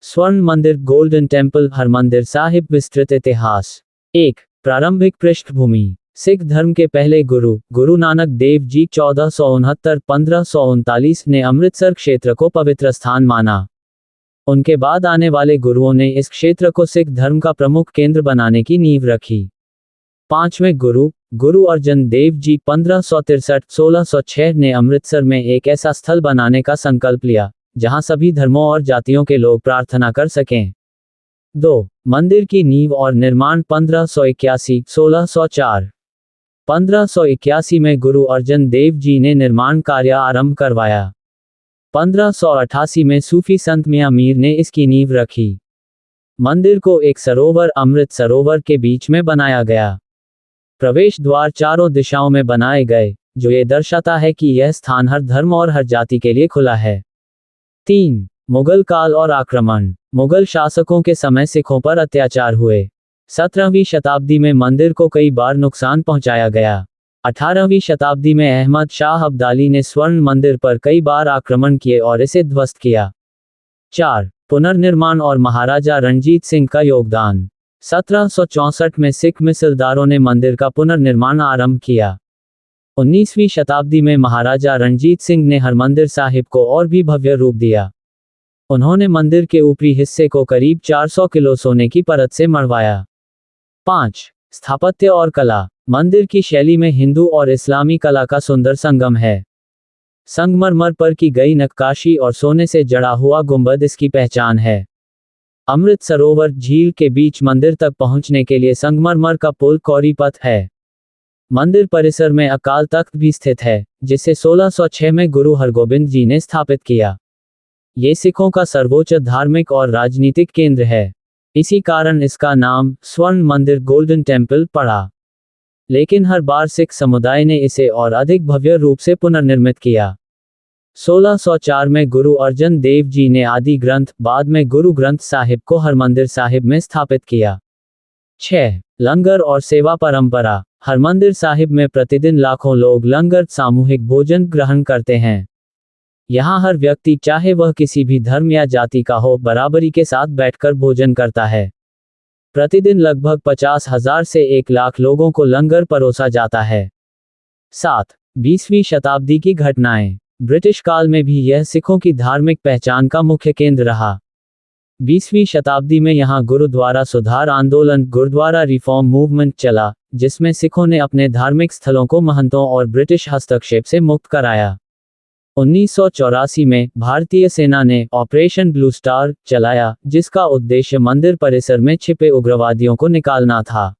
स्वर्ण मंदिर golden temple Harmandir Sahib विस्तृत इतिहास। 1. प्रारंभिक पृष्ठभूमि। सिख धर्म के पहले गुरु गुरु नानक देव जी 1469-1539 ने अमृतसर क्षेत्र को पवित्र स्थान माना। उनके बाद आने वाले गुरुओं ने इस क्षेत्र को सिख धर्म का प्रमुख केंद्र बनाने की नींव रखी। 5वें गुरु गुरु अर्जन देव जी 1563-1606 ने अमृतसर में एक ऐसा स्थल बनाने का संकल्प लिया जहां सभी धर्मों और जातियों के लोग प्रार्थना कर सकें। 2. मंदिर की नींव और निर्माण 1581-1604। 1581 में गुरु अर्जन देव जी ने निर्माण कार्य आरंभ करवाया। 1588 में सूफी संत मियां मीर ने इसकी नींव रखी। मंदिर को एक सरोवर अमृत सरोवर के बीच में बनाया गया। प्रवेश द्वार चारों दिशाओं में बनाए गए, जो ये दर्शाता है कि यह स्थान हर धर्म और हर जाति के लिए खुला है। 3. मुगल काल और आक्रमण। मुगल शासकों के समय सिखों पर अत्याचार हुए। 17वीं शताब्दी में मंदिर को कई बार नुकसान पहुंचाया गया। 18वीं शताब्दी में अहमद शाह अब्दाली ने स्वर्ण मंदिर पर कई बार आक्रमण किए और इसे ध्वस्त किया। 4. पुनर्निर्माण और महाराजा रणजीत सिंह का योगदान। 1764 में सिख मिसलदारों ने मंदिर का पुनर्निर्माण आरंभ किया। 19वीं शताब्दी में महाराजा रणजीत सिंह ने हरमंदिर साहिब को और भी भव्य रूप दिया। उन्होंने मंदिर के ऊपरी हिस्से को करीब 400 किलो सोने की परत से मढ़वाया। 5. स्थापत्य और कला। मंदिर की शैली में हिंदू और इस्लामी कला का सुंदर संगम है। संगमरमर पर की गई नक्काशी और सोने से जड़ा हुआ गुंबद इसकी पहचान है। अमृत सरोवर झील के बीच मंदिर तक पहुंचने के लिए संगमरमर का पुल कौरी पथ है। मंदिर परिसर में अकाल तख्त भी स्थित है, जिसे 1606 में गुरु हरगोबिंद जी ने स्थापित किया। ये सिखों का सर्वोच्च धार्मिक और राजनीतिक केंद्र है। इसी कारण इसका नाम स्वर्ण मंदिर गोल्डन टेम्पल पड़ा। लेकिन हर बार सिख समुदाय ने इसे और अधिक भव्य रूप से पुनर्निर्मित किया। 1604 में गुरु अर्जन देव जी ने आदि ग्रंथ, बाद में गुरु ग्रंथ साहिब को हरमंदिर साहिब में स्थापित किया। 6. लंगर और सेवा परंपरा। हरमंदिर साहिब में प्रतिदिन लाखों लोग लंगर सामूहिक भोजन ग्रहण करते हैं। यहाँ हर व्यक्ति, चाहे वह किसी भी धर्म या जाति का हो, बराबरी के साथ बैठकर भोजन करता है। प्रतिदिन लगभग 50,000 से 1 लाख लोगों को लंगर परोसा जाता है। 7. 20वीं शताब्दी की घटनाएं। ब्रिटिश काल में भी यह सिखों की धार्मिक पहचान का मुख्य केंद्र रहा। 20वीं शताब्दी में यहाँ गुरुद्वारा सुधार आंदोलन गुरुद्वारा रिफॉर्म मूवमेंट चला, जिसमें सिखों ने अपने धार्मिक स्थलों को महंतों और ब्रिटिश हस्तक्षेप से मुक्त कराया। 1984 में भारतीय सेना ने ऑपरेशन ब्लू स्टार चलाया, जिसका उद्देश्य मंदिर परिसर में छिपे उग्रवादियों को निकालना था।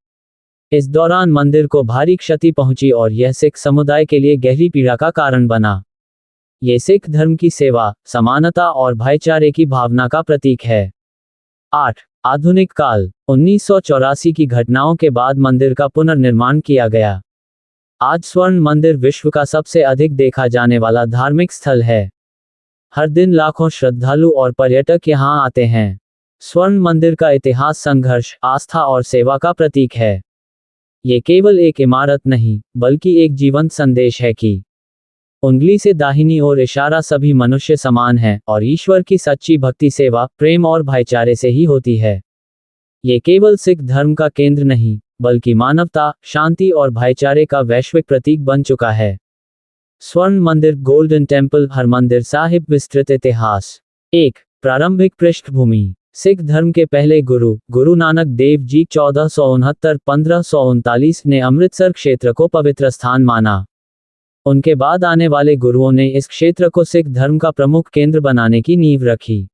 इस दौरान मंदिर को भारी क्षति पहुंची और यह सिख समुदाय के लिए गहरी पीड़ा का कारण बना। ये सिख धर्म की सेवा, समानता और भाईचारे की भावना का प्रतीक है। 8. आधुनिक काल। 1984 की घटनाओं के बाद मंदिर का पुनर्निर्माण किया गया। आज स्वर्ण मंदिर विश्व का सबसे अधिक देखा जाने वाला धार्मिक स्थल है। हर दिन लाखों श्रद्धालु और पर्यटक यहाँ आते हैं। स्वर्ण मंदिर का इतिहास संघर्ष, आस्था और सेवा का प्रतीक है। ये केवल एक इमारत नहीं, बल्कि एक जीवंत संदेश है कि उंगली से दाहिनी ओर इशारा, सभी मनुष्य समान हैं और ईश्वर की सच्ची भक्ति सेवा, प्रेम और भाईचारे से ही होती है। ये केवल सिख धर्म का केंद्र नहीं, बल्कि मानवता, शांति और भाईचारे का वैश्विक प्रतीक बन चुका है। स्वर्ण मंदिर गोल्डन टेम्पल हरमंदिर साहिब विस्तृत इतिहास। 1. प्रारंभिक पृष्ठभूमि। सिख धर्म के पहले गुरु गुरु नानक देव जी 1469-1539 ने अमृतसर क्षेत्र को पवित्र स्थान माना। उनके बाद आने वाले गुरुओं ने इस क्षेत्र को सिख धर्म का प्रमुख केंद्र बनाने की नींव रखी।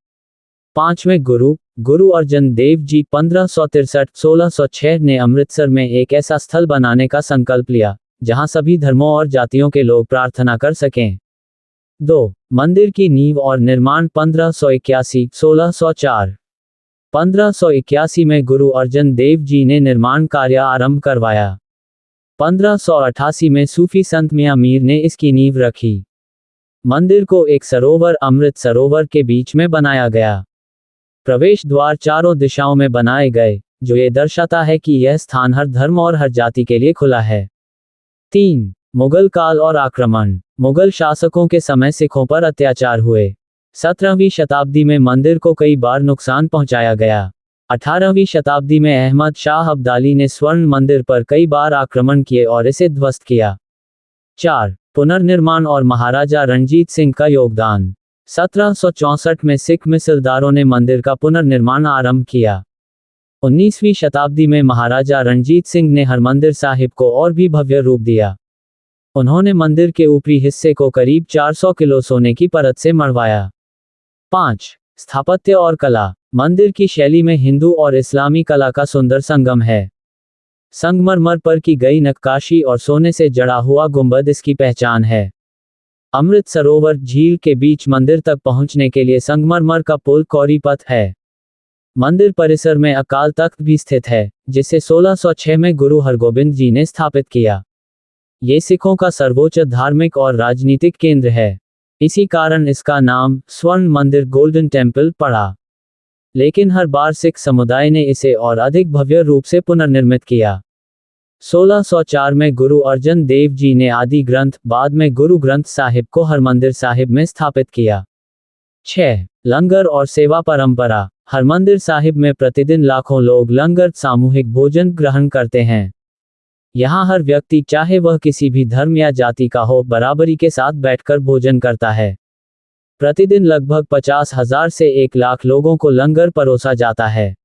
5वें गुरु गुरु अर्जन देव जी 1563-1606 ने अमृतसर में एक ऐसा स्थल बनाने का संकल्प लिया जहां सभी धर्मों और जातियों के लोग प्रार्थना कर सकें। 2. मंदिर की नींव और निर्माण 1581-1604। 1581 में गुरु अर्जन देव जी ने निर्माण कार्य आरंभ करवाया। 1588 में सूफी संत मियां मीर ने इसकी नींव रखी। मंदिर को एक सरोवर अमृत सरोवर के बीच में बनाया गया। प्रवेश द्वार चारों दिशाओं में बनाए गए, जो ये दर्शाता है कि यह स्थान हर धर्म और हर जाति के लिए खुला है। 3. मुगल काल और आक्रमण। मुगल शासकों के समय सिखों पर अत्याचार हुए। 17वीं शताब्दी में मंदिर को कई बार नुकसान पहुंचाया गया। 18वीं शताब्दी में अहमद शाह अब्दाली ने स्वर्ण मंदिर पर कई बार आक्रमण किए और इसे ध्वस्त किया। 4. पुनर्निर्माण और महाराजा रणजीत सिंह का योगदान। 1764 में सिख मिसलदारों ने मंदिर का पुनर्निर्माण आरंभ किया। 19वीं शताब्दी में महाराजा रणजीत सिंह ने हरमंदिर साहिब को और भी भव्य रूप दिया। उन्होंने मंदिर के ऊपरी हिस्से को करीब 400 किलो सोने की परत से मढ़वाया। 5. स्थापत्य और कला। मंदिर की शैली में हिंदू और इस्लामी कला का सुंदर संगम है। संगमरमर पर की गई नक्काशी और सोने से जड़ा हुआ गुंबद इसकी पहचान है। अमृत सरोवर झील के बीच मंदिर तक पहुंचने के लिए संगमरमर का पुल कौरी पथ है। मंदिर परिसर में अकाल तख्त भी स्थित है, जिसे 1606 में गुरु हरगोबिंद जी ने स्थापित किया। ये सिखों का सर्वोच्च धार्मिक और राजनीतिक केंद्र है। इसी कारण इसका नाम स्वर्ण मंदिर गोल्डन टेम्पल पड़ा। लेकिन हर बार सिख समुदाय ने इसे और अधिक भव्य रूप से पुनर्निर्मित किया। 1604 में गुरु अर्जन देव जी ने आदि ग्रंथ, बाद में गुरु ग्रंथ साहिब को हरमंदिर साहिब में स्थापित किया। 6. लंगर और सेवा परंपरा। हरमंदिर साहिब में प्रतिदिन लाखों लोग लंगर सामूहिक भोजन ग्रहण करते हैं। यहाँ हर व्यक्ति, चाहे वह किसी भी धर्म या जाति का हो, बराबरी के साथ बैठकर भोजन करता है। प्रतिदिन लगभग 50,000 से 1 लाख लोगों को लंगर परोसा जाता है।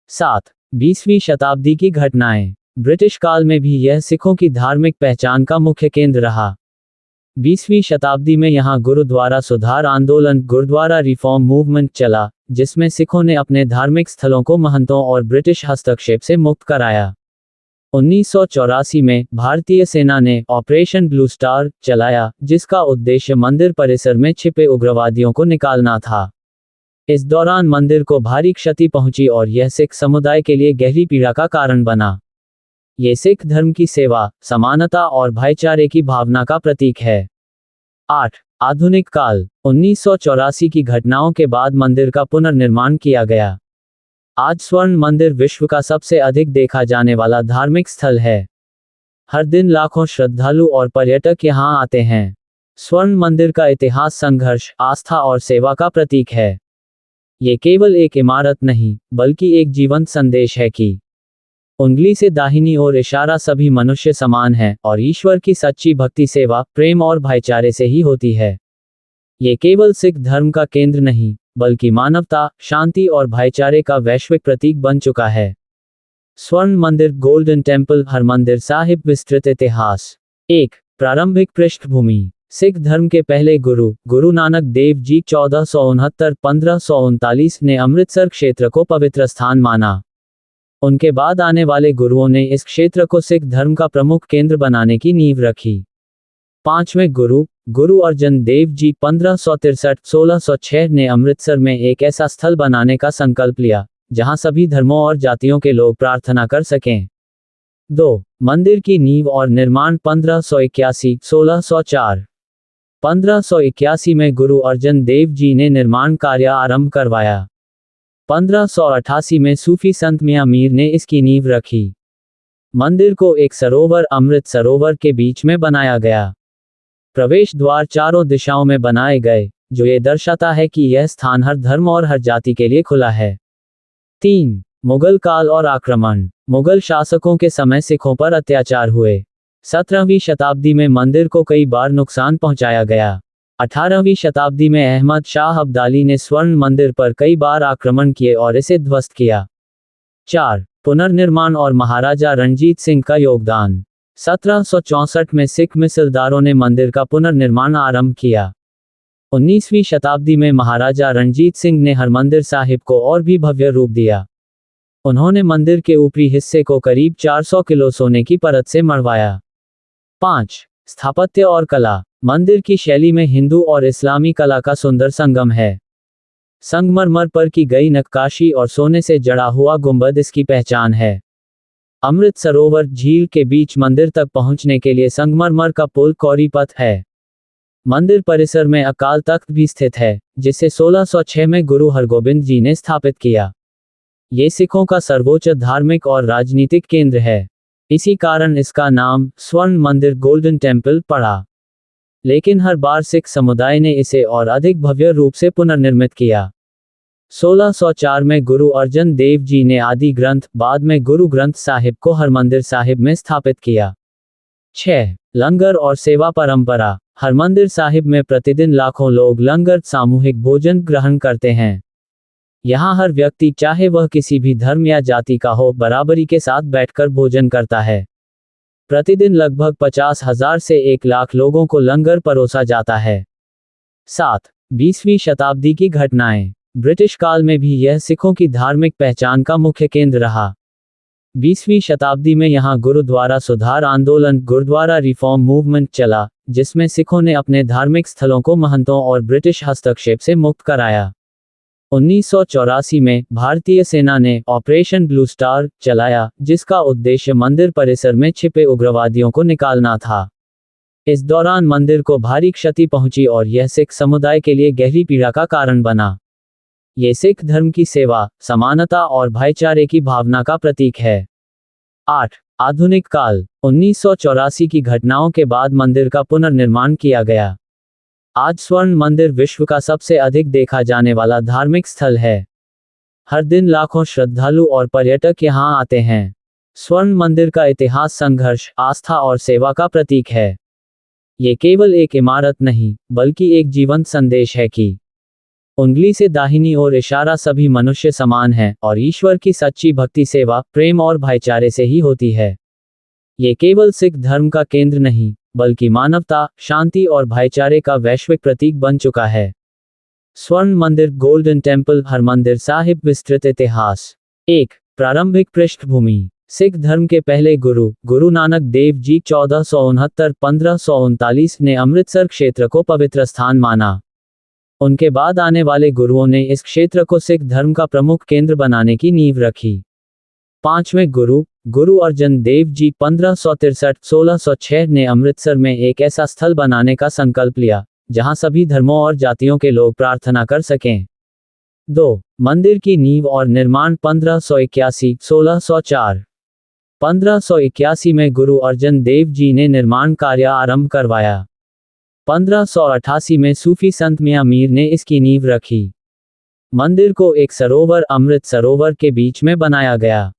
7. 20वीं शताब्दी की घटनाएं। ब्रिटिश काल में भी यह सिखों की धार्मिक पहचान का मुख्य केंद्र रहा। 20वीं शताब्दी में यहाँ गुरुद्वारा सुधार आंदोलन, गुरुद्वारा रिफॉर्म मूवमेंट चला, जिसमें सिखों ने अपने धार्मिक स्थलों को महंतों और ब्रिटिश हस्तक्षेप से मुक्त कराया। 1984 में भारतीय सेना ने ऑपरेशन ब्लू स्टार चलाया, जिसका उद्देश्य मंदिर परिसर में छिपे उग्रवादियों को निकालना था। इस दौरान मंदिर को भारी क्षति पहुंची और यह सिख समुदाय के लिए गहरी पीड़ा का कारण बना। ये सिख धर्म की सेवा, समानता और भाईचारे की भावना का प्रतीक है। 8. आधुनिक काल। 1984 की घटनाओं के बाद मंदिर का पुनर्निर्माण किया गया। आज स्वर्ण मंदिर विश्व का सबसे अधिक देखा जाने वाला धार्मिक स्थल है। हर दिन लाखों श्रद्धालु और पर्यटक यहाँ आते हैं। स्वर्ण मंदिर का इतिहास संघर्ष, आस्था और सेवा का प्रतीक है। ये केवल एक इमारत नहीं, बल्कि एक जीवंत संदेश है कि उंगली से दाहिनी ओर इशारा, सभी मनुष्य समान हैं और ईश्वर की सच्ची भक्ति सेवा, प्रेम और भाईचारे से ही होती है। ये केवल सिख धर्म का केंद्र नहीं, बल्कि मानवता, शांति और भाईचारे का वैश्विक प्रतीक बन चुका है। स्वर्ण मंदिर गोल्डन टेम्पल हरमंदिर साहिब। विस्तृत इतिहास। 1. प्रारंभिक पृष्ठभूमि। सिख धर्म के पहले गुरु, गुरु नानक देव जी 1469-1539 ने अमृतसर क्षेत्र को पवित्र स्थान माना। उनके बाद आने वाले गुरुओं ने इस क्षेत्र को सिख धर्म का प्रमुख केंद्र बनाने की नींव रखी। 5वें गुरु, गुरु अर्जन देव जी 1563-1606 ने अमृतसर में एक ऐसा स्थल बनाने का संकल्प लिया, जहां सभी धर्मों और जातियों के लोग प्रार्थना कर सकें। 2. मंदिर की नींव और निर्माण 1581-1604। 1581 में गुरु अर्जन देव जी ने निर्माण कार्य आरंभ करवाया। 1588 में सूफी संत मियां मीर ने इसकी नींव रखी। मंदिर को एक सरोवर, अमृत सरोवर के बीच में बनाया गया। प्रवेश द्वार चारों दिशाओं में बनाए गए, जो ये दर्शाता है कि यह स्थान हर धर्म और हर जाति के लिए खुला है। 3. मुगल काल और आक्रमण। मुगल शासकों के समय सिखों पर अत्याचार हुए। 17वीं शताब्दी में मंदिर को कई बार नुकसान पहुंचाया गया। 18वीं शताब्दी में अहमद शाह अब्दाली ने स्वर्ण मंदिर पर कई बार आक्रमण किए और इसे ध्वस्त किया। 4. पुनर्निर्माण और महाराजा रणजीत सिंह का योगदान। 1764 में सिख मिसलदारों ने मंदिर का पुनर्निर्माण आरंभ किया। 19वीं शताब्दी में महाराजा रणजीत सिंह ने हरमंदिर साहिब को और भी भव्य रूप दिया। उन्होंने मंदिर के ऊपरी हिस्से को करीब 400 किलो सोने की परत से मढ़वाया। 5. स्थापत्य और कला। मंदिर की शैली में हिंदू और इस्लामी कला का सुंदर संगम है। संगमरमर पर की गई नक्काशी और सोने से जड़ा हुआ गुंबद इसकी पहचान है। अमृत सरोवर झील के बीच मंदिर तक पहुंचने के लिए संगमरमर का पुल कौरी पथ है। मंदिर परिसर में अकाल तख्त भी स्थित है, जिसे 1606 में गुरु हरगोबिंद जी ने स्थापित किया। ये सिखों का सर्वोच्च धार्मिक और राजनीतिक केंद्र है। इसी कारण इसका नाम स्वर्ण मंदिर गोल्डन टेम्पल पड़ा। लेकिन हर बार सिख समुदाय ने इसे और अधिक भव्य रूप से पुनर्निर्मित किया। 1604 में गुरु अर्जन देव जी ने आदि ग्रंथ, बाद में गुरु ग्रंथ साहिब को हरमंदिर साहिब में स्थापित किया। 6. लंगर और सेवा परंपरा। हरमंदिर साहिब में प्रतिदिन लाखों लोग लंगर सामूहिक भोजन ग्रहण करते हैं। यहाँ हर व्यक्ति, चाहे वह किसी भी धर्म या जाति का हो, बराबरी के साथ बैठकर भोजन करता है। प्रतिदिन लगभग 50,000 से 1 लाख लोगों को लंगर परोसा जाता है। 7. 20वीं शताब्दी की घटनाएं। ब्रिटिश काल में भी यह सिखों की धार्मिक पहचान का मुख्य केंद्र रहा। 20वीं शताब्दी में यहाँ गुरुद्वारा सुधार आंदोलन, गुरुद्वारा रिफॉर्म मूवमेंट चला, जिसमें सिखों ने अपने धार्मिक स्थलों को महंतों और ब्रिटिश हस्तक्षेप से मुक्त कराया। 1984 में भारतीय सेना ने ऑपरेशन ब्लू स्टार चलाया, जिसका उद्देश्य मंदिर परिसर में छिपे उग्रवादियों को निकालना था। इस दौरान मंदिर को भारी क्षति पहुंची और यह सिख समुदाय के लिए गहरी पीड़ा का कारण बना। ये सिख धर्म की सेवा, समानता और भाईचारे की भावना का प्रतीक है। 8. आधुनिक काल। 1984 की घटनाओं के बाद मंदिर का पुनर्निर्माण किया गया। आज स्वर्ण मंदिर विश्व का सबसे अधिक देखा जाने वाला धार्मिक स्थल है। हर दिन लाखों श्रद्धालु और पर्यटक यहाँ आते हैं। स्वर्ण मंदिर का इतिहास संघर्ष, आस्था और सेवा का प्रतीक है। ये केवल एक इमारत नहीं, बल्कि एक जीवंत संदेश है कि उंगली से दाहिनी ओर इशारा, सभी मनुष्य समान हैं और ईश्वर की सच्ची भक्ति सेवा, प्रेम और भाईचारे से ही होती है। ये केवल सिख धर्म का केंद्र नहीं, बल्कि मानवता, शांति और भाईचारे का वैश्विक प्रतीक बन चुका है। स्वर्ण मंदिर गोल्डन टेम्पल हरमंदिर साहिब। विस्तृत इतिहास। 1. प्रारंभिक पृष्ठभूमि। सिख धर्म के पहले गुरु, गुरु नानक देव जी 1469-1539 ने अमृतसर क्षेत्र को पवित्र स्थान माना। उनके बाद आने वाले गुरुओं ने इस क्षेत्र को सिख धर्म का प्रमुख केंद्र बनाने की नींव रखी। 5वें गुरु, गुरु अर्जन देव जी 1563-1606 ने अमृतसर में एक ऐसा स्थल बनाने का संकल्प लिया, जहां सभी धर्मों और जातियों के लोग प्रार्थना कर सकें। 2. मंदिर की नींव और निर्माण 1581-1604। 1581 में गुरु अर्जन देव जी ने निर्माण कार्य आरंभ करवाया। 1588 में सूफी संत मियां मीर ने इसकी नींव रखी। मंदिर को एक सरोवर, अमृत सरोवर के बीच में बनाया गया।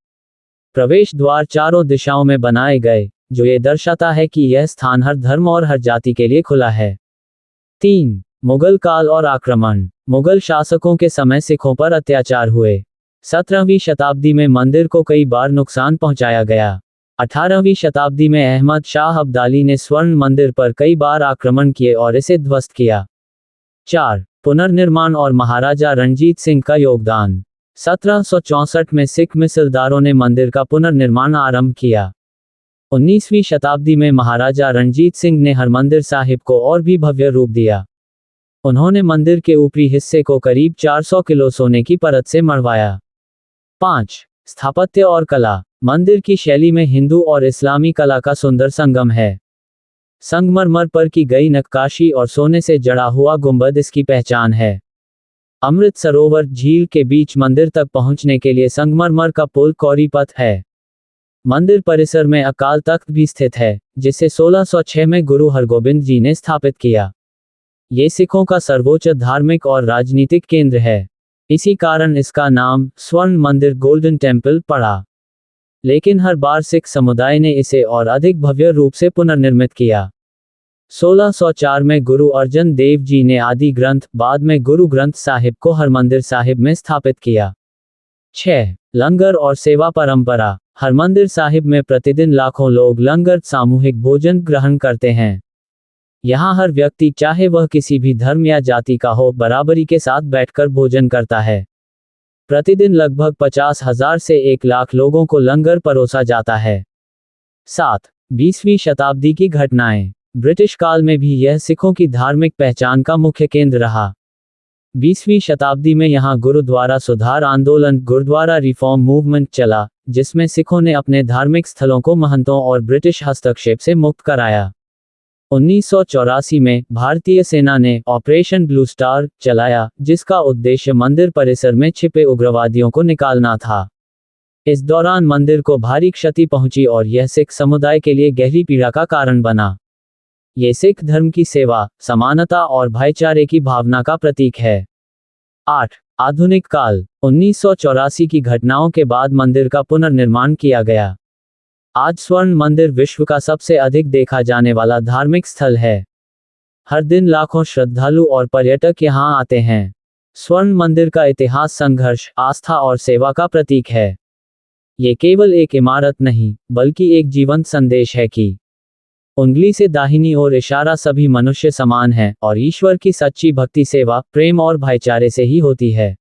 प्रवेश द्वार चारों दिशाओं में बनाए गए, जो ये दर्शाता है कि यह स्थान हर धर्म और हर जाति के लिए खुला है। 3. मुगल काल और आक्रमण। मुगल शासकों के समय सिखों पर अत्याचार हुए। 17वीं शताब्दी में मंदिर को कई बार नुकसान पहुंचाया गया। 18वीं शताब्दी में अहमद शाह अब्दाली ने स्वर्ण मंदिर पर कई बार आक्रमण किए और इसे ध्वस्त किया। 4. पुनर्निर्माण और महाराजा रणजीत सिंह का योगदान। 1764 में सिख मिसलदारों ने मंदिर का पुनर्निर्माण आरंभ किया। 19वीं शताब्दी में महाराजा रणजीत सिंह ने हरमंदिर साहिब को और भी भव्य रूप दिया। उन्होंने मंदिर के ऊपरी हिस्से को करीब 400 किलो सोने की परत से मढ़वाया। 5. स्थापत्य और कला। मंदिर की शैली में हिंदू और इस्लामी कला का सुंदर संगम है। संगमरमर पर की गई नक्काशी और सोने से जड़ा हुआ गुंबद इसकी पहचान है। अमृत सरोवर झील के बीच मंदिर तक पहुंचने के लिए संगमरमर का पुल कौरी पथ है। मंदिर परिसर में अकाल तख्त भी स्थित है, जिसे 1606 में गुरु हरगोबिंद जी ने स्थापित किया। ये सिखों का सर्वोच्च धार्मिक और राजनीतिक केंद्र है। इसी कारण इसका नाम स्वर्ण मंदिर गोल्डन टेम्पल पड़ा। लेकिन हर बार सिख समुदाय ने इसे और अधिक भव्य रूप से पुनर्निर्मित किया। 1604 में गुरु अर्जन देव जी ने आदि ग्रंथ, बाद में गुरु ग्रंथ साहिब को हरमंदिर साहिब में स्थापित किया। 6. लंगर और सेवा परंपरा। हरमंदिर साहिब में प्रतिदिन लाखों लोग लंगर सामूहिक भोजन ग्रहण करते हैं। यहाँ हर व्यक्ति, चाहे वह किसी भी धर्म या जाति का हो, बराबरी के साथ बैठकर भोजन करता है। प्रतिदिन लगभग 50,000 से 1 लाख लोगों को लंगर परोसा जाता है। 7. 20वीं शताब्दी की घटनाएं। ब्रिटिश काल में भी यह सिखों की धार्मिक पहचान का मुख्य केंद्र रहा। 20वीं शताब्दी में यहाँ गुरुद्वारा सुधार आंदोलन, गुरुद्वारा रिफॉर्म मूवमेंट चला, जिसमें सिखों ने अपने धार्मिक स्थलों को महंतों और ब्रिटिश हस्तक्षेप से मुक्त कराया। 1984 में भारतीय सेना ने ऑपरेशन ब्लू स्टार चलाया, जिसका उद्देश्य मंदिर परिसर में छिपे उग्रवादियों को निकालना था। इस दौरान मंदिर को भारी क्षति पहुंची और यह सिख समुदाय के लिए गहरी पीड़ा का कारण बना। ये सिख धर्म की सेवा, समानता और भाईचारे की भावना का प्रतीक है। 8. आधुनिक काल। 1984 की घटनाओं के बाद मंदिर का पुनर्निर्माण किया गया। आज स्वर्ण मंदिर विश्व का सबसे अधिक देखा जाने वाला धार्मिक स्थल है। हर दिन लाखों श्रद्धालु और पर्यटक यहां आते हैं। स्वर्ण मंदिर का इतिहास संघर्ष, आस्था और सेवा का प्रतीक है। ये केवल एक इमारत नहीं, बल्कि एक जीवंत संदेश है कि उंगली से दाहिनी ओर इशारा सभी मनुष्य समान हैं और ईश्वर की सच्ची भक्ति सेवा, प्रेम और भाईचारे से ही होती है।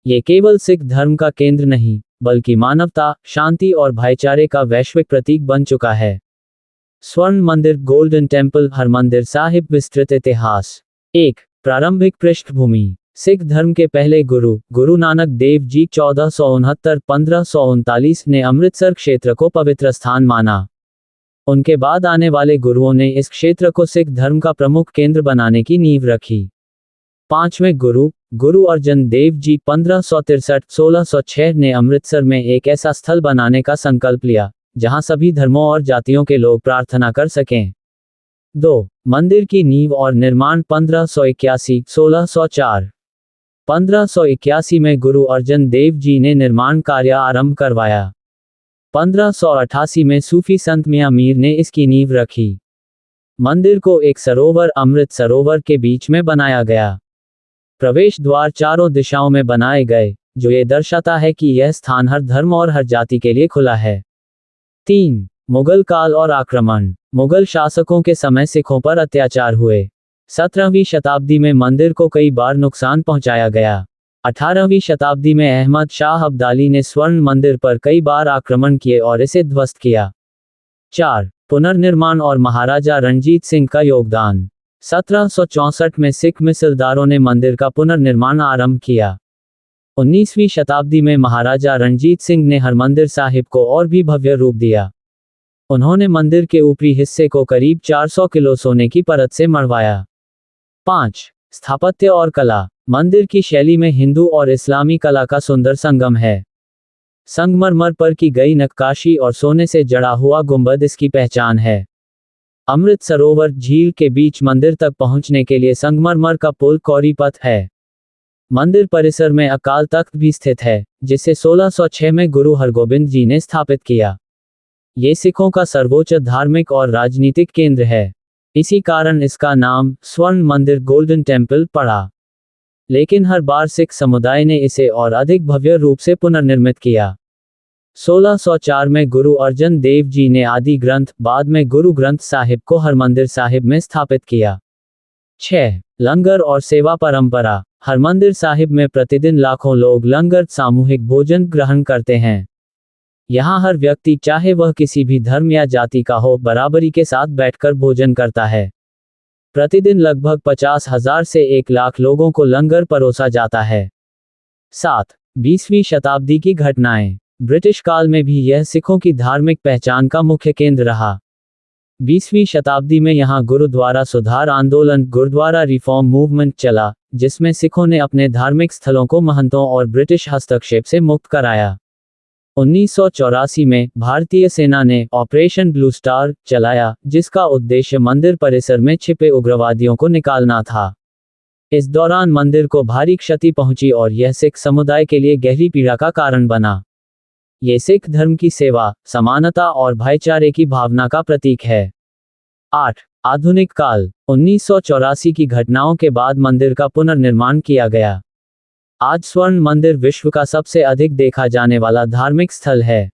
ये केवल सिख धर्म का केंद्र नहीं, बल्कि मानवता, शांति और भाईचारे का वैश्विक प्रतीक बन चुका है। स्वर्ण मंदिर गोल्डन टेम्पल हरमंदिर साहिब। विस्तृत इतिहास। 1. प्रारंभिक पृष्ठभूमि। सिख धर्म के पहले गुरु, गुरु नानक देव जी 1469-1539 ने अमृतसर क्षेत्र को पवित्र स्थान माना। उनके बाद आने वाले गुरुओं ने इस क्षेत्र को सिख धर्म का प्रमुख केंद्र बनाने की नींव रखी। 5वें गुरु, गुरु अर्जन देव जी 1563-1606 ने अमृतसर में एक ऐसा स्थल बनाने का संकल्प लिया, जहां सभी धर्मों और जातियों के लोग प्रार्थना कर सकें। 2. मंदिर की नींव और निर्माण 1581-1604। 1581 में गुरु अर्जन देव जी ने निर्माण कार्य आरंभ करवाया। 1588 में सूफी संत मियां मीर ने इसकी नींव रखी। मंदिर को एक सरोवर, अमृत सरोवर के बीच में बनाया गया। प्रवेश द्वार चारों दिशाओं में बनाए गए, जो ये दर्शाता है कि यह स्थान हर धर्म और हर जाति के लिए खुला है। 3. मुगल काल और आक्रमण। मुगल शासकों के समय सिखों पर अत्याचार हुए। 17वीं शताब्दी में मंदिर को कई बार नुकसान पहुंचाया गया। 18वीं शताब्दी में अहमद शाह अब्दाली ने स्वर्ण मंदिर पर कई बार आक्रमण किए और इसे ध्वस्त किया। 4. पुनर्निर्माण और महाराजा रणजीत सिंह का योगदान। 1764 में सिख मिसलदारों ने मंदिर का पुनर्निर्माण आरंभ किया। 19वीं शताब्दी में महाराजा रणजीत सिंह ने हरमंदिर साहिब को और भी भव्य रूप दिया। उन्होंने मंदिर के ऊपरी हिस्से को करीब 400 किलो सोने की परत से मढ़वाया। 5. स्थापत्य और कला। मंदिर की शैली में हिंदू और इस्लामी कला का सुंदर संगम है। संगमरमर पर की गई नक्काशी और सोने से जड़ा हुआ गुंबद इसकी पहचान है। अमृत सरोवर झील के बीच मंदिर तक पहुंचने के लिए संगमरमर का पुल कौरी पथ है। मंदिर परिसर में अकाल तख्त भी स्थित है, जिसे 1606 में गुरु हरगोबिंद जी ने स्थापित किया। ये सिखों का सर्वोच्च धार्मिक और राजनीतिक केंद्र है। इसी कारण इसका नाम स्वर्ण मंदिर गोल्डन टेम्पल पड़ा। लेकिन हर बार सिख समुदाय ने इसे और अधिक भव्य रूप से पुनर्निर्मित किया। 1604 में गुरु अर्जन देव जी ने आदि ग्रंथ, बाद में गुरु ग्रंथ साहिब को हरमंदिर साहिब में स्थापित किया। 6. लंगर और सेवा परंपरा। हरमंदिर साहिब में प्रतिदिन लाखों लोग लंगर, सामूहिक भोजन ग्रहण करते हैं। यहाँ हर व्यक्ति, चाहे वह किसी भी धर्म या जाति का हो, बराबरी के साथ बैठकर भोजन करता है। प्रतिदिन लगभग 50,000 से 1 लाख लोगों को लंगर परोसा जाता है। 7. 20वीं शताब्दी की घटनाएं। ब्रिटिश काल में भी यह सिखों की धार्मिक पहचान का मुख्य केंद्र रहा। 20वीं शताब्दी में यहाँ गुरुद्वारा सुधार आंदोलन, गुरुद्वारा रिफॉर्म मूवमेंट चला, जिसमें सिखों ने अपने धार्मिक स्थलों को महंतों और ब्रिटिश हस्तक्षेप से मुक्त कराया। 1984 में भारतीय सेना ने ऑपरेशन ब्लू स्टार चलाया, जिसका उद्देश्य मंदिर परिसर में छिपे उग्रवादियों को निकालना था। इस दौरान मंदिर को भारी क्षति पहुंची और यह सिख समुदाय के लिए गहरी पीड़ा का कारण बना। ये सिख धर्म की सेवा, समानता और भाईचारे की भावना का प्रतीक है। 8. आधुनिक काल। 1984 की घटनाओं के बाद मंदिर का पुनर्निर्माण किया गया। आज स्वर्ण मंदिर विश्व का सबसे अधिक देखा जाने वाला धार्मिक स्थल है।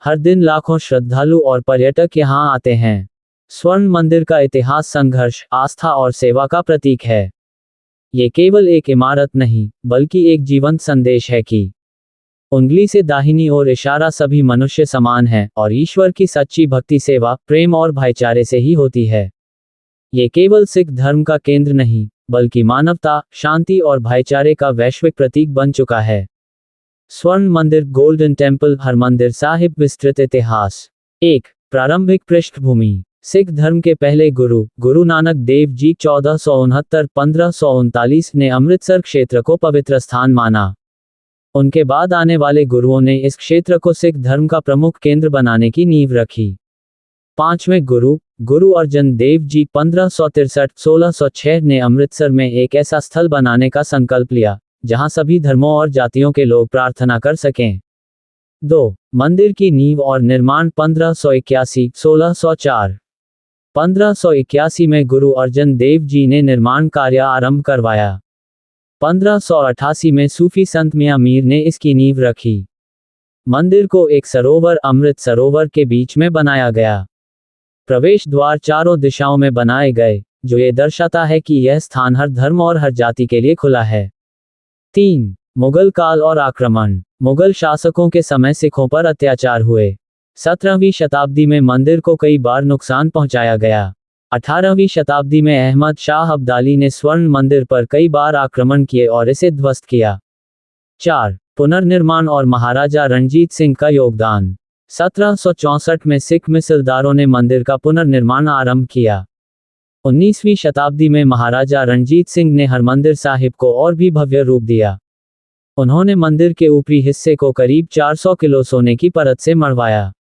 हर दिन लाखों श्रद्धालु और पर्यटक यहां आते हैं। स्वर्ण मंदिर का इतिहास संघर्ष, आस्था और सेवा का प्रतीक है। ये केवल एक इमारत नहीं, बल्कि एक जीवंत संदेश है कि उंगली से दाहिनी ओर इशारा सभी मनुष्य समान हैं और ईश्वर की सच्ची भक्ति सेवा, प्रेम और भाईचारे से ही होती है। ये केवल सिख धर्म का केंद्र नहीं, बल्कि मानवता, शांति और भाईचारे का वैश्विक प्रतीक बन चुका है। स्वर्ण मंदिर गोल्डन टेम्पल हरमंदिर साहिब। विस्तृत इतिहास। 1. प्रारंभिक पृष्ठभूमि। सिख धर्म के पहले गुरु, गुरु नानक देव जी 1469-1539 ने अमृतसर क्षेत्र को पवित्र स्थान माना। उनके बाद आने वाले गुरुओं ने इस क्षेत्र को सिख धर्म का प्रमुख केंद्र बनाने की नींव रखी। पांचवें गुरु गुरु अर्जन देव जी 1563-1606 ने अमृतसर में एक ऐसा स्थल बनाने का संकल्प लिया जहां सभी धर्मों और जातियों के लोग प्रार्थना कर सकें। 2. मंदिर की नींव और निर्माण 1581-1604। 1581 में गुरु अर्जन देव जी ने निर्माण कार्य आरंभ करवाया। 1588 में सूफी संत मियां मीर ने इसकी नींव रखी। मंदिर को एक सरोवर अमृत सरोवर के बीच में बनाया गया। प्रवेश द्वार चारों दिशाओं में बनाए गए, जो ये दर्शाता है कि यह स्थान हर धर्म और हर जाति के लिए खुला है। 3. मुगल काल और आक्रमण। मुगल शासकों के समय सिखों पर अत्याचार हुए। 17वीं शताब्दी में मंदिर को कई बार नुकसान पहुंचाया गया। 18वीं शताब्दी में अहमद शाह अब्दाली ने स्वर्ण मंदिर पर कई बार आक्रमण किए और इसे ध्वस्त किया। 4. पुनर्निर्माण और महाराजा रणजीत सिंह का योगदान। 1764 में सिख मिसलदारों ने मंदिर का पुनर्निर्माण आरंभ किया। 19वीं शताब्दी में महाराजा रणजीत सिंह ने हरमंदिर साहिब को और भी भव्य रूप दिया। उन्होंने मंदिर के ऊपरी हिस्से को करीब 400 किलो सोने की परत से मढ़वाया।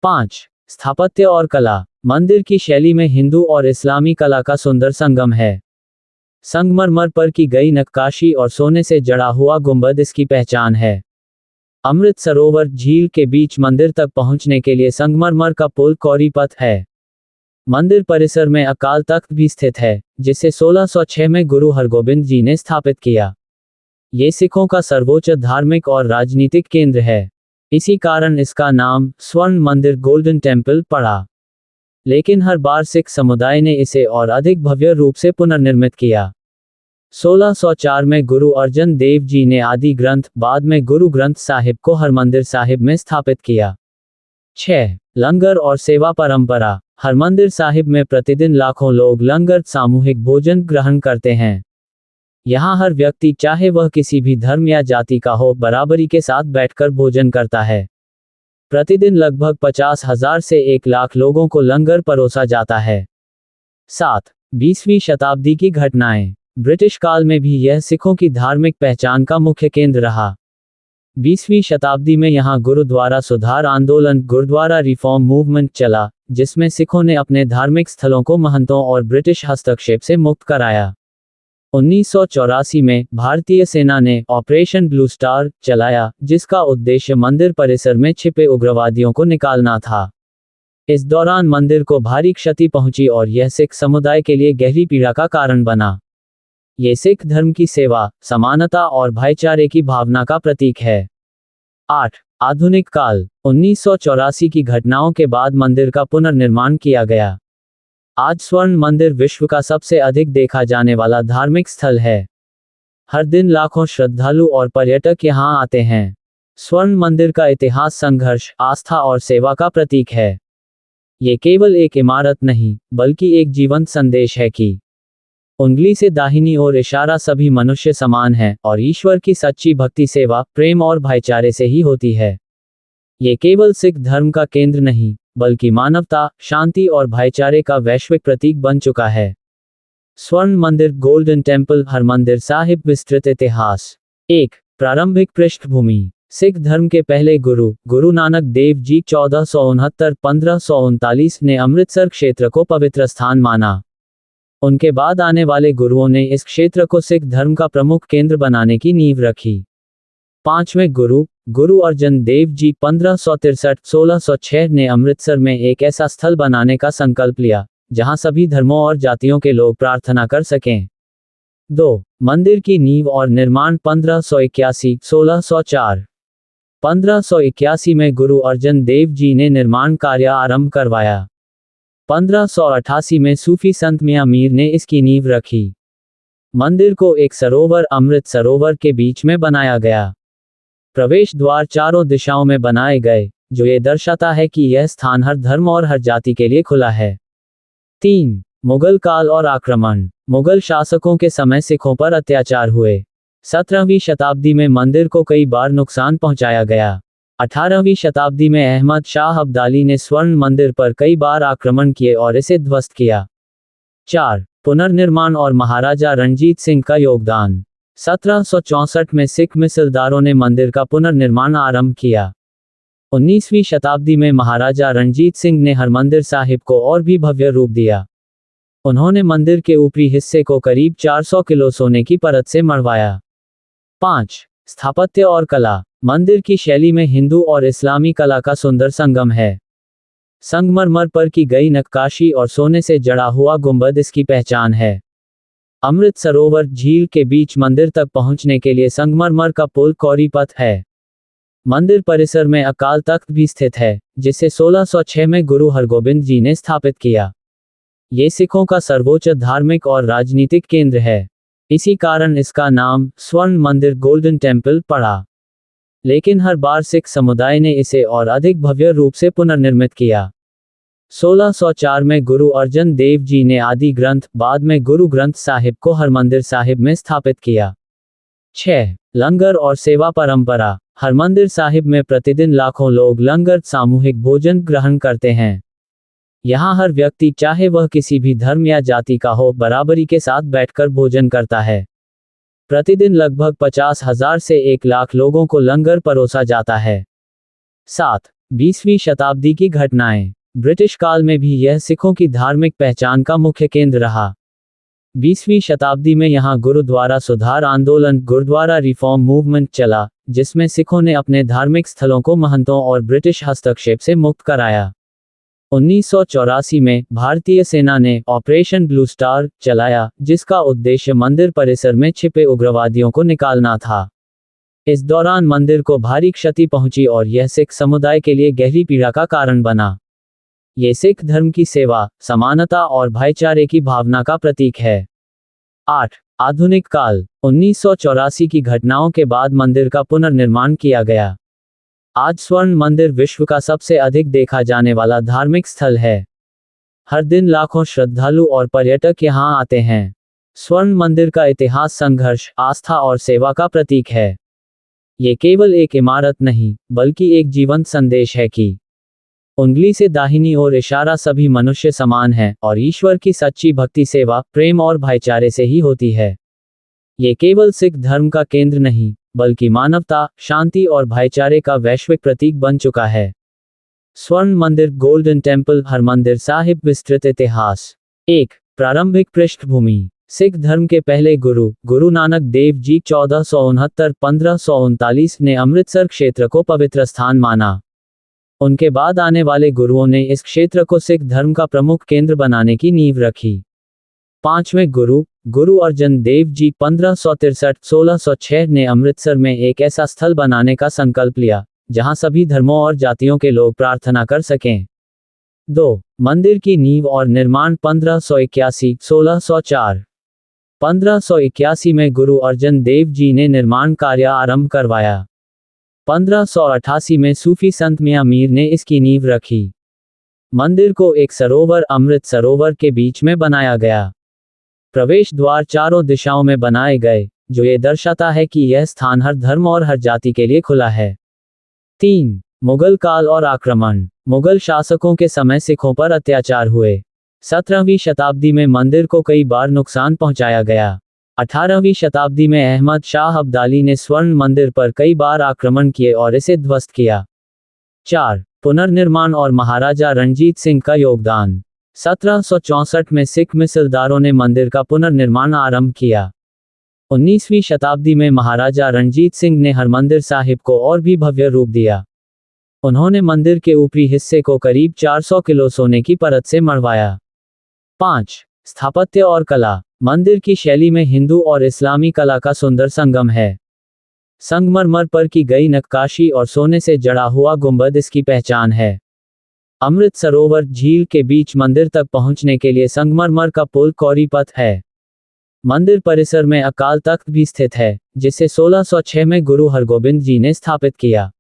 5. स्थापत्य और कला। मंदिर की शैली में हिंदू और इस्लामी कला का सुंदर संगम है। संगमरमर पर की गई नक्काशी और सोने से जड़ा हुआ गुंबद इसकी पहचान है। अमृत सरोवर झील के बीच मंदिर तक पहुंचने के लिए संगमरमर का पुल कौरी पथ है। मंदिर परिसर में अकाल तख्त भी स्थित है, जिसे 1606 में गुरु हरगोबिंद जी ने स्थापित किया। ये सिखों का सर्वोच्च धार्मिक और राजनीतिक केंद्र है। इसी कारण इसका नाम स्वर्ण मंदिर गोल्डन टेम्पल पड़ा। लेकिन हर बार सिख समुदाय ने इसे और अधिक भव्य रूप से पुनर्निर्मित किया। 1604 में गुरु अर्जन देव जी ने आदि ग्रंथ, बाद में गुरु ग्रंथ साहिब को हरमंदिर साहिब में स्थापित किया। 6. लंगर और सेवा परंपरा। हरमंदिर साहिब में प्रतिदिन लाखों लोग लंगर सामूहिक भोजन ग्रहण करते हैं। यहाँ हर व्यक्ति, चाहे वह किसी भी धर्म या जाति का हो, बराबरी के साथ बैठकर भोजन करता है। प्रतिदिन लगभग 50,000 से 1 लाख लोगों को लंगर परोसा जाता है। 7. 20वीं शताब्दी की घटनाएं। ब्रिटिश काल में भी यह सिखों की धार्मिक पहचान का मुख्य केंद्र रहा। 20वीं शताब्दी में यहाँ गुरुद्वारा सुधार आंदोलन, गुरुद्वारा रिफॉर्म मूवमेंट चला, जिसमें सिखों ने अपने धार्मिक स्थलों को महंतों और ब्रिटिश हस्तक्षेप से मुक्त कराया। 1984 में भारतीय सेना ने ऑपरेशन ब्लू स्टार चलाया, जिसका उद्देश्य मंदिर परिसर में छिपे उग्रवादियों को निकालना था। इस दौरान मंदिर को भारी क्षति पहुंची और यह सिख समुदाय के लिए गहरी पीड़ा का कारण बना। ये सिख धर्म की सेवा, समानता और भाईचारे की भावना का प्रतीक है। 8. आधुनिक काल। 1984 की घटनाओं के बाद मंदिर का पुनर्निर्माण किया गया। आज स्वर्ण मंदिर विश्व का सबसे अधिक देखा जाने वाला धार्मिक स्थल है। हर दिन लाखों श्रद्धालु और पर्यटक यहां आते हैं। स्वर्ण मंदिर का इतिहास संघर्ष, आस्था और सेवा का प्रतीक है। ये केवल एक इमारत नहीं, बल्कि एक जीवंत संदेश है कि उंगली से दाहिनी ओर इशारा, सभी मनुष्य समान हैं और ईश्वर की सच्ची भक्ति सेवा, प्रेम और भाईचारे से ही होती है। ये केवल सिख धर्म का केंद्र नहीं, बल्कि मानवता, शांति और भाईचारे का वैश्विक प्रतीक बन चुका है। स्वर्ण मंदिर गोल्डन टेम्पल हरमंदिर साहिब। विस्तृत इतिहास। 1. प्रारंभिक पृष्ठभूमि। सिख धर्म के पहले गुरु गुरु नानक देव जी 1469-1539 ने अमृतसर क्षेत्र को पवित्र स्थान माना। उनके बाद आने वाले गुरुओं ने इस क्षेत्र को सिख धर्म का प्रमुख केंद्र बनाने की नींव रखी। 5वें गुरु गुरु अर्जन देव जी 1563-1606 ने अमृतसर में एक ऐसा स्थल बनाने का संकल्प लिया जहां सभी धर्मों और जातियों के लोग प्रार्थना कर सकें। 2. मंदिर की नींव और निर्माण 1581-1604। 1581 में गुरु अर्जन देव जी ने निर्माण कार्य आरंभ करवाया। 1588 में सूफी संत मियां मीर ने इसकी नींव रखी। मंदिर को एक सरोवर अमृत सरोवर के बीच में बनाया गया। प्रवेश द्वार चारों दिशाओं में बनाए गए, जो ये दर्शाता है कि यह स्थान हर धर्म और हर जाति के लिए खुला है। 3. मुगल काल और आक्रमण। मुगल शासकों के समय सिखों पर अत्याचार हुए। 17वीं शताब्दी में मंदिर को कई बार नुकसान पहुंचाया गया। 18वीं शताब्दी में अहमद शाह अब्दाली ने स्वर्ण मंदिर पर कई बार आक्रमण किए और इसे ध्वस्त किया। 4. पुनर्निर्माण और महाराजा रणजीत सिंह का योगदान। 1764 में सिख मिसलदारों ने मंदिर का पुनर्निर्माण आरंभ किया। 19वीं शताब्दी में महाराजा रणजीत सिंह ने हरमंदिर साहिब को और भी भव्य रूप दिया। उन्होंने मंदिर के ऊपरी हिस्से को करीब 400 किलो सोने की परत से मढ़वाया। 5. स्थापत्य और कला। मंदिर की शैली में हिंदू और इस्लामी कला का सुंदर संगम है। संगमरमर पर की गई नक्काशी और सोने से जड़ा हुआ गुंबद इसकी पहचान है। अमृत सरोवर झील के बीच मंदिर तक पहुंचने के लिए संगमरमर का पुल कौरी पथ है। मंदिर परिसर में अकाल तख्त भी स्थित है, जिसे 1606 में गुरु हरगोबिंद जी ने स्थापित किया। ये सिखों का सर्वोच्च धार्मिक और राजनीतिक केंद्र है। इसी कारण इसका नाम स्वर्ण मंदिर गोल्डन टेम्पल पड़ा। लेकिन हर बार सिख समुदाय ने इसे और अधिक भव्य रूप से पुनर्निर्मित किया। 1604 में गुरु अर्जन देव जी ने आदि ग्रंथ, बाद में गुरु ग्रंथ साहिब को हरमंदिर साहिब में स्थापित किया। 6. लंगर और सेवा परंपरा। हरमंदिर साहिब में प्रतिदिन लाखों लोग लंगर सामूहिक भोजन ग्रहण करते हैं। यहाँ हर व्यक्ति, चाहे वह किसी भी धर्म या जाति का हो, बराबरी के साथ बैठकर भोजन करता है। प्रतिदिन लगभग 50,000 से 1 लाख लोगों को लंगर परोसा जाता है। 7. 20वीं शताब्दी की घटनाएं। ब्रिटिश काल में भी यह सिखों की धार्मिक पहचान का मुख्य केंद्र रहा। 20वीं शताब्दी में यहाँ गुरुद्वारा सुधार आंदोलन, गुरुद्वारा रिफॉर्म मूवमेंट चला, जिसमें सिखों ने अपने धार्मिक स्थलों को महंतों और ब्रिटिश हस्तक्षेप से मुक्त कराया। 1984 में भारतीय सेना ने ऑपरेशन ब्लू स्टार चलाया, जिसका उद्देश्य मंदिर परिसर में छिपे उग्रवादियों को निकालना था। इस दौरान मंदिर को भारी क्षति पहुंची और यह सिख समुदाय के लिए गहरी पीड़ा का कारण बना। ये सिख धर्म की सेवा, समानता और भाईचारे की भावना का प्रतीक है। 8. आधुनिक काल। 1984 की घटनाओं के बाद मंदिर का पुनर्निर्माण किया गया। आज स्वर्ण मंदिर विश्व का सबसे अधिक देखा जाने वाला धार्मिक स्थल है। हर दिन लाखों श्रद्धालु और पर्यटक यहाँ आते हैं। स्वर्ण मंदिर का इतिहास संघर्ष, आस्था और सेवा का प्रतीक है। ये केवल एक इमारत नहीं, बल्कि एक जीवंत संदेश है कि उंगली से दाहिनी ओर इशारा, सभी मनुष्य समान हैं और ईश्वर की सच्ची भक्ति सेवा, प्रेम और भाईचारे से ही होती है। ये केवल सिख धर्म का केंद्र नहीं, बल्कि मानवता, शांति और भाईचारे का वैश्विक प्रतीक बन चुका है। स्वर्ण मंदिर गोल्डन टेम्पल हरमंदिर साहिब। विस्तृत इतिहास। 1. प्रारंभिक पृष्ठभूमि। सिख धर्म के पहले गुरु, गुरु नानक देव जी 1469-1539 ने अमृतसर क्षेत्र को पवित्र स्थान माना। उनके बाद आने वाले गुरुओं ने इस क्षेत्र को सिख धर्म का प्रमुख केंद्र बनाने की नींव रखी। 5वें गुरु, गुरु अर्जन देव जी 1563-1606 ने अमृतसर में एक ऐसा स्थल बनाने का संकल्प लिया, जहां सभी धर्मों और जातियों के लोग प्रार्थना कर सकें। 2. मंदिर की नींव और निर्माण 1581-1604। 1581 में गुरु अर्जन देव जी ने निर्माण कार्य आरंभ करवाया। 1588 में सूफी संत मियां मीर ने इसकी नींव रखी। मंदिर को एक सरोवर, अमृत सरोवर के बीच में बनाया गया। प्रवेश द्वार चारों दिशाओं में बनाए गए, जो ये दर्शाता है कि यह स्थान हर धर्म और हर जाति के लिए खुला है। 3. मुगल काल और आक्रमण। मुगल शासकों के समय सिखों पर अत्याचार हुए। 17वीं शताब्दी में मंदिर को कई बार नुकसान पहुंचाया गया। 18वीं शताब्दी में अहमद शाह अब्दाली ने स्वर्ण मंदिर पर कई बार आक्रमण किए और इसे ध्वस्त किया। 4. पुनर्निर्माण और महाराजा रणजीत सिंह का योगदान। 1764 में सिख मिसलदारों ने मंदिर का पुनर्निर्माण आरंभ किया। 19वीं शताब्दी में महाराजा रणजीत सिंह ने हरमंदिर साहिब को और भी भव्य रूप दिया। उन्होंने मंदिर के ऊपरी हिस्से को करीब 400 किलो सोने की परत से मढ़वाया। 5. स्थापत्य और कला। मंदिर की शैली में हिंदू और इस्लामी कला का सुंदर संगम है। संगमरमर पर की गई नक्काशी और सोने से जड़ा हुआ गुंबद इसकी पहचान है। अमृत सरोवर झील के बीच मंदिर तक पहुंचने के लिए संगमरमर का पुल कौरी पथ है। मंदिर परिसर में अकाल तख्त भी स्थित है, जिसे 1606 में गुरु हरगोबिंद जी ने स्थापित किया।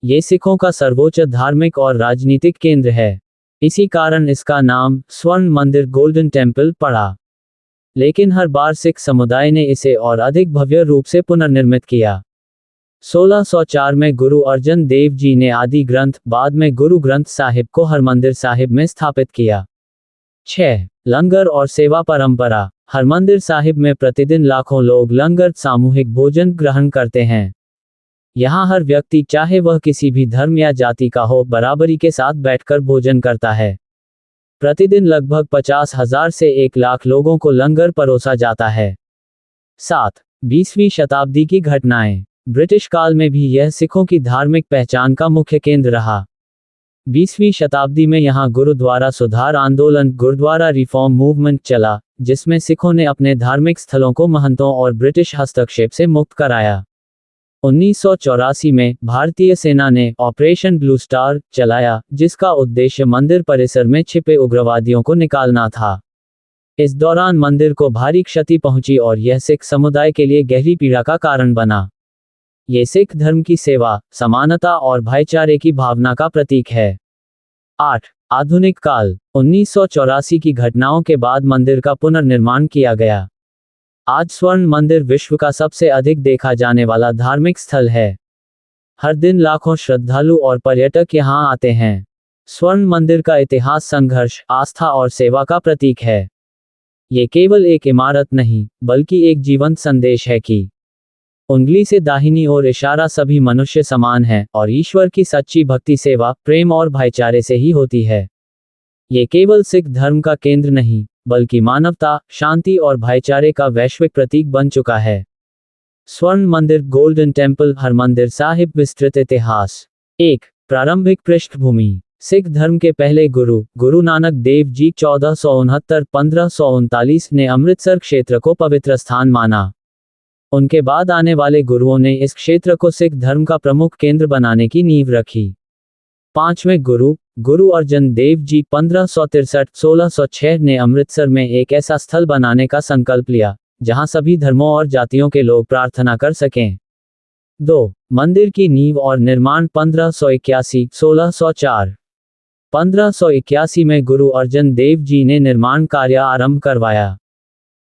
ये सिखों का सर्वोच्च धार्मिक और राजनीतिक केंद्र है। इसी कारण इसका नाम स्वर्ण मंदिर गोल्डन टेम्पल पड़ा। लेकिन हर बार सिख समुदाय ने इसे और अधिक भव्य रूप से पुनर्निर्मित किया। 1604 में गुरु अर्जन देव जी ने आदि ग्रंथ, बाद में गुरु ग्रंथ साहिब को हरमंदिर साहिब में स्थापित किया। 6. लंगर और सेवा परंपरा। हरमंदिर साहिब में प्रतिदिन लाखों लोग लंगर सामूहिक भोजन ग्रहण करते हैं। यहाँ हर व्यक्ति चाहे वह किसी भी धर्म या जाति का हो बराबरी के साथ बैठकर भोजन करता है। प्रतिदिन लगभग 50,000 से 1 लाख लोगों को लंगर परोसा जाता है। 7. 20वीं शताब्दी की घटनाएं। ब्रिटिश काल में भी यह सिखों की धार्मिक पहचान का मुख्य केंद्र रहा। 20वीं शताब्दी में यहाँ गुरुद्वारा सुधार आंदोलन गुरुद्वारा रिफॉर्म मूवमेंट चला, जिसमें सिखों ने अपने धार्मिक स्थलों को महंतों और ब्रिटिश हस्तक्षेप से मुक्त कराया। 1984 में भारतीय सेना ने ऑपरेशन ब्लू स्टार चलाया, जिसका उद्देश्य मंदिर परिसर में छिपे उग्रवादियों को निकालना था। इस दौरान मंदिर को भारी क्षति पहुंची और यह सिख समुदाय के लिए गहरी पीड़ा का कारण बना। ये सिख धर्म की सेवा, समानता और भाईचारे की भावना का प्रतीक है। 8. आधुनिक काल। 1984 की घटनाओं के बाद मंदिर का पुनर्निर्माण किया गया। आज स्वर्ण मंदिर विश्व का सबसे अधिक देखा जाने वाला धार्मिक स्थल है। हर दिन लाखों श्रद्धालु और पर्यटक यहां आते हैं। स्वर्ण मंदिर का इतिहास संघर्ष, आस्था और सेवा का प्रतीक है। ये केवल एक इमारत नहीं, बल्कि एक जीवंत संदेश है कि उंगली से दाहिनी ओर इशारा सभी मनुष्य समान हैं और ईश्वर की सच्ची भक्ति सेवा, प्रेम और भाईचारे से ही होती है। ये केवल सिख धर्म का केंद्र नहीं, बल्कि मानवता, शांति और भाईचारे का वैश्विक प्रतीक बन चुका है। स्वर्ण मंदिर गोल्डन टेम्पल हरमंदिर साहिब विस्तृत इतिहास। 1. प्रारंभिक पृष्ठभूमि। सिख धर्म के पहले गुरु गुरु नानक देव जी 1469-1539 ने अमृतसर क्षेत्र को पवित्र स्थान माना। उनके बाद आने वाले गुरुओं ने इस क्षेत्र को सिख धर्म का प्रमुख केंद्र बनाने की नींव रखी। 5वें गुरु गुरु अर्जन देव जी 1563-1606 ने अमृतसर में एक ऐसा स्थल बनाने का संकल्प लिया, जहां सभी धर्मों और जातियों के लोग प्रार्थना कर सकें। 2. मंदिर की नींव और निर्माण 1581-1604। 1581 में गुरु अर्जन देव जी ने निर्माण कार्य आरंभ करवाया।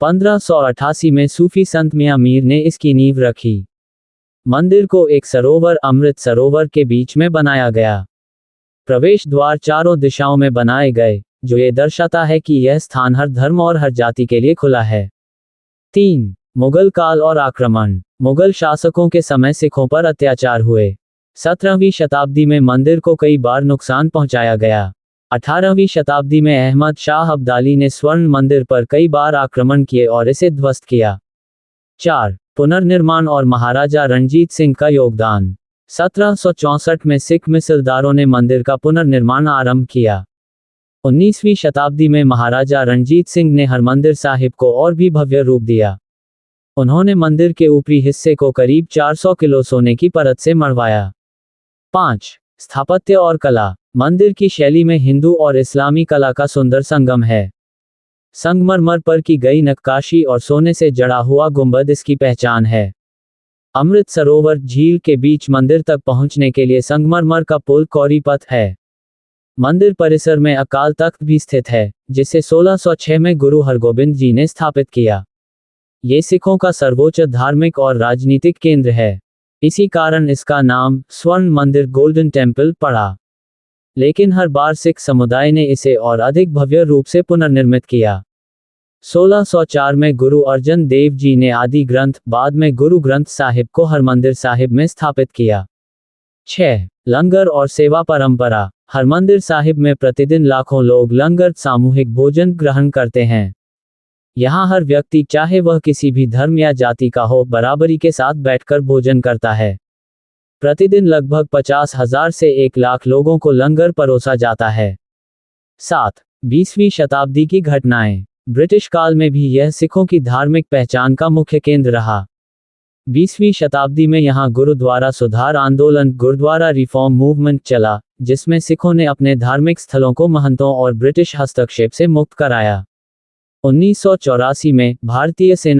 1588 में सूफी संत मियां मीर ने इसकी नींव रखी। मंदिर को एक सरोवर अमृत सरोवर के बीच में बनाया गया। प्रवेश द्वार चारों दिशाओं में बनाए गए, जो ये दर्शाता है कि यह स्थान हर धर्म और हर जाति के लिए खुला है। 3. मुगल काल और आक्रमण। मुगल शासकों के समय सिखों पर अत्याचार हुए। 17वीं शताब्दी में मंदिर को कई बार नुकसान पहुंचाया गया। 18वीं शताब्दी में अहमद शाह अब्दाली ने स्वर्ण मंदिर पर कई बार आक्रमण किए और इसे ध्वस्त किया। 4. पुनर्निर्माण और महाराजा रणजीत सिंह का योगदान। 1764 में सिख मिसलदारों ने मंदिर का पुनर्निर्माण आरंभ किया। 19वीं शताब्दी में महाराजा रणजीत सिंह ने हरमंदिर साहिब को और भी भव्य रूप दिया। उन्होंने मंदिर के ऊपरी हिस्से को करीब 400 किलो सोने की परत से मढ़वाया। 5. स्थापत्य और कला। मंदिर की शैली में हिंदू और इस्लामी कला का सुंदर संगम है। संगमरमर पर की गई नक्काशी और सोने से जड़ा हुआ गुंबद इसकी पहचान है। अमृत सरोवर झील के बीच मंदिर तक पहुंचने के लिए संगमरमर का पुल कौरी पथ है। मंदिर परिसर में अकाल तख्त भी स्थित है, जिसे 1606 में गुरु हरगोबिंद जी ने स्थापित किया। ये सिखों का सर्वोच्च धार्मिक और राजनीतिक केंद्र है। इसी कारण इसका नाम स्वर्ण मंदिर गोल्डन टेम्पल पड़ा। लेकिन हर बार सिख समुदाय ने इसे और अधिक भव्य रूप से पुनर्निर्मित किया। 1604 में गुरु अर्जन देव जी ने आदि ग्रंथ, बाद में गुरु ग्रंथ साहिब को हरमंदिर साहिब में स्थापित किया। 6. लंगर और सेवा परंपरा। हरमंदिर साहिब में प्रतिदिन लाखों लोग लंगर सामूहिक भोजन ग्रहण करते हैं। यहाँ हर व्यक्ति चाहे वह किसी भी धर्म या जाति का हो बराबरी के साथ बैठकर भोजन करता है। प्रतिदिन लगभग 50,000 से 1 लाख लोगों को लंगर परोसा जाता है। 7. 20वीं शताब्दी की घटनाएं। ब्रिटिश काल में भी यह सिखों की धार्मिक पहचान का मुख्य केंद्र रहा। 20वीं शताब्दी में यहाँ गुरुद्वारा सुधार आंदोलन गुरुद्वारा रिफॉर्म मूवमेंट चला, जिसमें सिखों ने अपने धार्मिक स्थलों को महंतों और ब्रिटिश हस्तक्षेप से मुक्त कराया। 1984 में भारतीय सेना